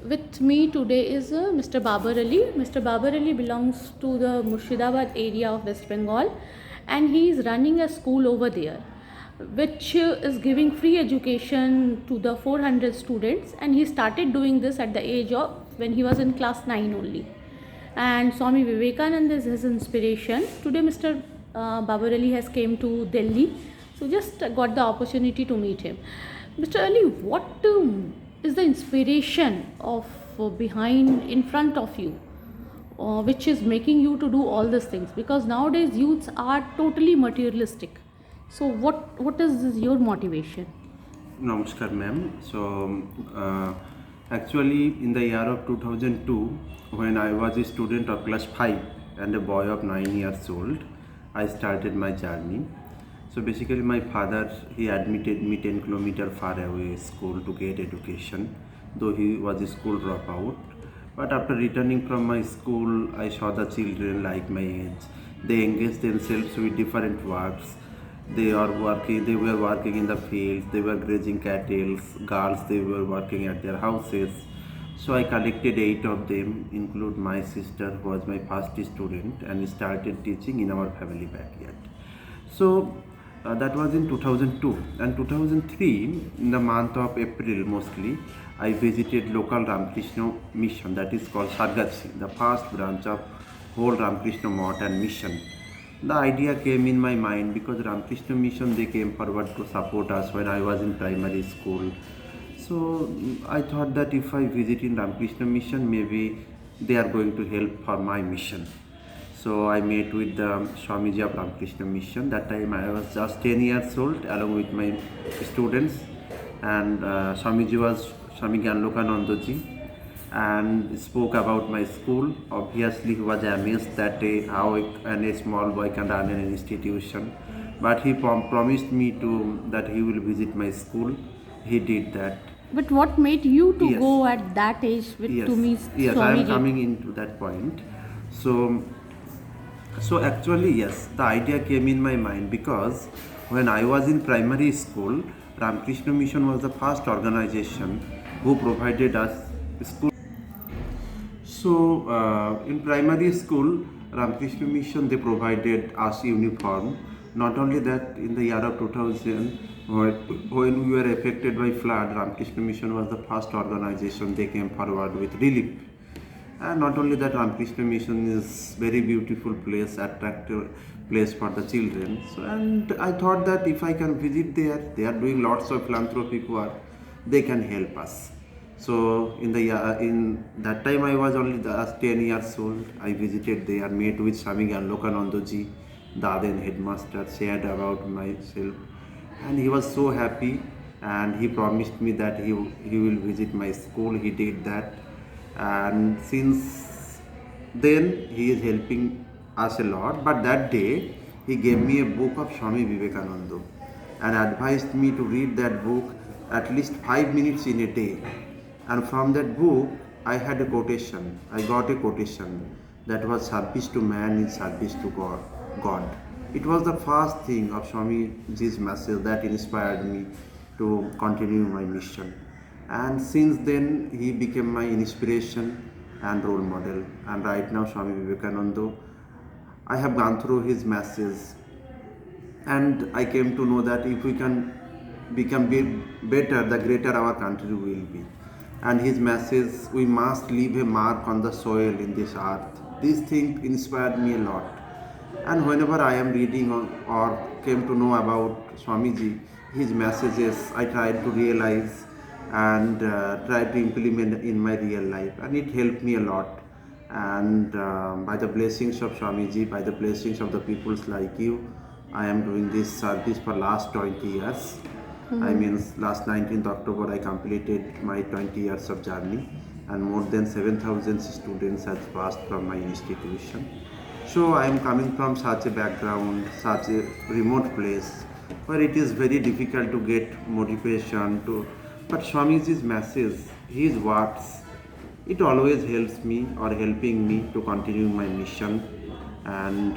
with me today is Mr. Babar Ali. Mr. Babar Ali belongs to the Murshidabad area of West Bengal, and he is running a school over there which is giving free education to the 400 students, and he started doing this at the age of when he was in class 9 only. And Swami Vivekananda is his inspiration. Today Mr. Babar Ali has came to Delhi, so just got the opportunity to meet him. Mr. Ali, what is the inspiration of behind in front of you, which is making you to do all these things? Because nowadays youths are totally materialistic. So what is your motivation? Namaskar, ma'am. Actually, in the year of 2002, when I was a student of class 5 and a boy of 9 years old, I started my journey. So basically, my father, he admitted me 10 kilometers far away school to get education, though he was a school dropout. But after returning from my school, I saw the children like my age. They engaged themselves with different works. They were working in the fields, they were grazing cattle, girls, they were working at their houses. So I collected 8 of them, include my sister who was my first student, and started teaching in our family backyard. So that was in 2002. And 2003, in the month of April mostly, I visited local Ramakrishna mission, that is called Sargatsi, the first branch of whole Ramakrishna Mott and mission. The idea came in my mind because Ramakrishna mission, they came forward to support us when I was in primary school. So I thought that if I visit in Ramakrishna mission, maybe they are going to help for my mission. So I met with the Swamiji of Ramakrishna mission. That time I was just 10 years old along with my students, and Swamiji was Swami Gyanlokanandaji, and spoke about my school. Obviously, he was amazed that how a small boy can run an institution. But he promised me that he will visit my school. He did that. But what made you to Yes. go at that age with Yes, to meet yes, I am Swamiji? coming into that point. So actually, yes, the idea came in my mind because when I was in primary school, Ramakrishna Mission was the first organization who provided us school. So in primary school, Ramakrishna Mission, they provided us uniform. Not only that, in the year of 2000, when we were affected by flood, Ramakrishna Mission was the first organization, they came forward with relief. And not only that, Ramakrishna Mission is very beautiful place, attractive place for the children. So, and I thought that if I can visit there, they are doing lots of philanthropic work, they can help us. So in that time I was only just 10 years old. I visited there, met with Swami Gyanlokanandaji, the then headmaster, shared about myself, and he was so happy, and he promised me that he will visit my school. He did that, and since then he is helping us a lot. But that day he gave me a book of Swami Vivekananda and advised me to read that book at least 5 minutes in a day. And from that book, I had a quotation. I got a quotation that was service to man is service to God. It was the first thing of Swamiji's message that inspired me to continue my mission. And since then, he became my inspiration and role model. And right now, Swami Vivekananda, I have gone through his message, and I came to know that if we can become better, the greater our country will be. And his message, we must leave a mark on the soil in this earth. This thing inspired me a lot. And whenever I am reading or came to know about Swamiji, his messages, I tried to realize and try to implement in my real life, and it helped me a lot. And by the blessings of Swamiji, by the blessings of the peoples like you, I am doing this service for last 20 years. I mean, last 19th October, I completed my 20 years of journey, and more than 7,000 students have passed from my institution. So I am coming from such a background, such a remote place, where it is very difficult to get motivation to. But Swamiji's message, his words, it always helps me or helping me to continue my mission, and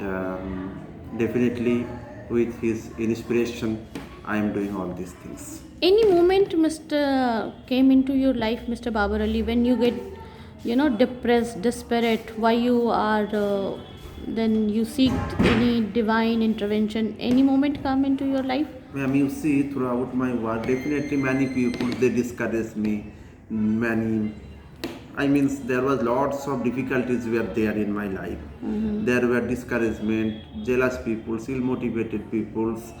definitely with his inspiration, I am doing all these things. Any moment, Mr. came into your life, Mr. Babar Ali, when you get, depressed, desperate, why you are, then you seek any divine intervention. Any moment come into your life? Ma'am, you see, throughout my work, definitely many people they discourage me. Many, I mean, there was lots of difficulties were there in my life. There were discouragement, jealous people, ill motivated peoples,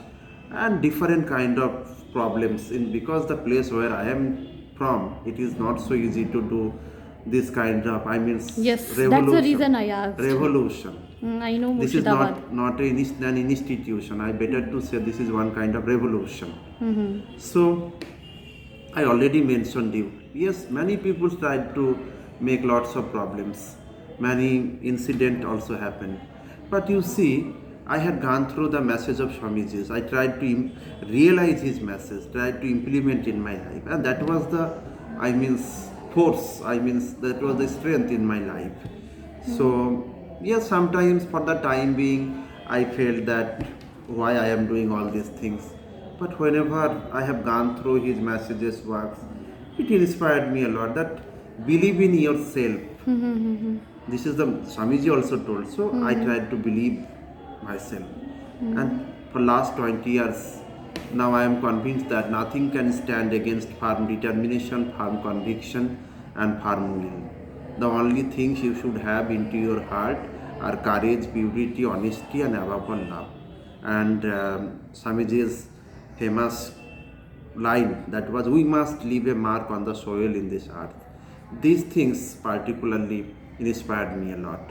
and different kind of problems. In because the place where I am from, it is not so easy to do this kind of, I mean, Yes, that's the reason revolution. I asked. Revolution. I know This is Murshidabad. not an institution. I better to say this is one kind of revolution. So I already mentioned you. Yes, many people tried to make lots of problems. Many incident also happened. But you see, I had gone through the message of Swamiji's. I tried to realize his message, tried to implement in my life, and that was the, I means, force. I means that was the strength in my life. So yes, sometimes for the time being, I felt that why I am doing all these things. But whenever I have gone through his messages, works, it inspired me a lot that believe in yourself. This is the Swamiji also told. So I tried to believe myself. And for last 20 years, now I am convinced that nothing can stand against firm determination, firm conviction, and firm will. The only things you should have into your heart are courage, purity, honesty, and above all love. And Swamiji's famous line that was, "We must leave a mark on the soil in this earth." These things particularly inspired me a lot.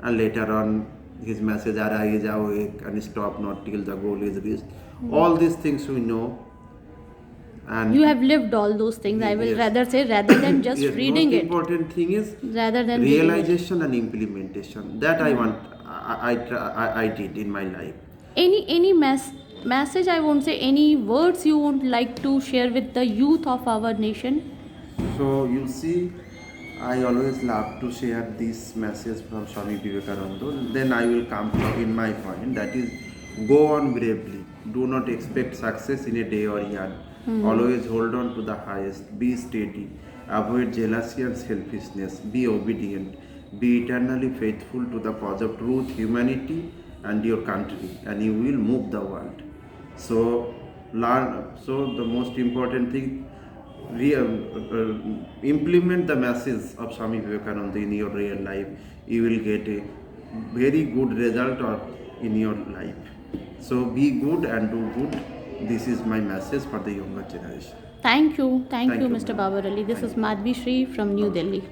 And later on, his message, "Arise, awake, and stop not till the goal is reached." All these things we know, and You have lived all those things. I will yes. rather say, rather than just Yes, reading most it, important thing is rather than reading it. realization and implementation. That I want. I did in my life. Any message, I won't say, any words you would like to share with the youth of our nation? So you see, I always love to share this message from Swami Vivekananda. Then I will come in my point. That is, go on bravely. Do not expect success in a day or year. Always hold on to the highest. Be steady. Avoid jealousy and selfishness. Be obedient. Be eternally faithful to the cause of truth, humanity, and your country, and you will move the world. So, learn. So the most important thing, implement the message of Swami Vivekananda in your real life. You will get a very good result in your life. So be good and do good. This is my message for the younger generation. Thank you, Thank you, Mr. ma'am. Babar Ali. This Thank is you. Madhvi Shri from New Delhi.